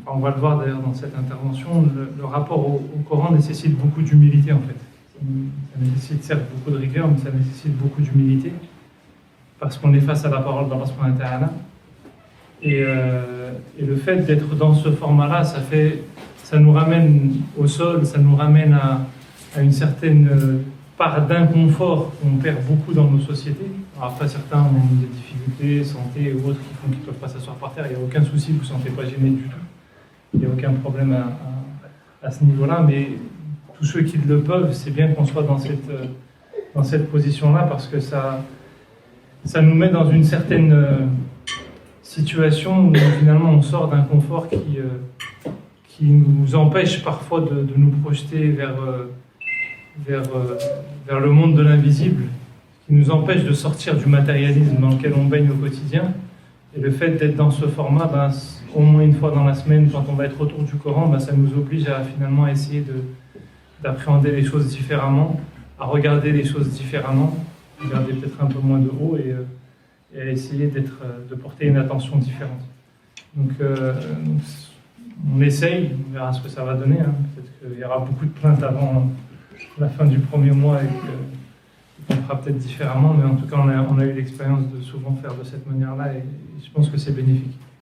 on va le voir d'ailleurs dans cette intervention, le rapport au Coran nécessite beaucoup d'humilité en fait. Ça nécessite certes beaucoup de rigueur, mais ça nécessite beaucoup d'humilité, parce qu'on est face à la parole d'Allah subhanahu wa ta'ala. Et le fait d'être dans ce format-là, ça nous ramène au sol, ça nous ramène à une certaine part d'inconfort qu'on perd beaucoup dans nos sociétés. Alors après, certains ont des difficultés, santé ou autres, qui font qu'ils ne peuvent pas s'asseoir par terre. Il n'y a aucun souci, vous ne vous sentez pas gêné du tout. Il n'y a aucun problème à ce niveau-là, mais tous ceux qui le peuvent, c'est bien qu'on soit dans cette position-là, parce que ça nous met dans une certaine situation où finalement on sort d'un confort qui nous empêche parfois de nous projeter vers le monde de l'invisible, qui nous empêche de sortir du matérialisme dans lequel on baigne au quotidien. Et le fait d'être dans ce format, au moins une fois dans la semaine, quand on va être autour du Coran, ça nous oblige à finalement essayer d'appréhender les choses différemment, à regarder les choses différemment, regarder peut-être un peu moins de haut et à essayer de porter une attention différente. Donc on essaye, on verra ce que ça va donner. Peut-être qu'il y aura beaucoup de plaintes avant la fin du premier mois et qu'on fera peut-être différemment, mais en tout cas on a eu l'expérience de souvent faire de cette manière-là et je pense que c'est bénéfique.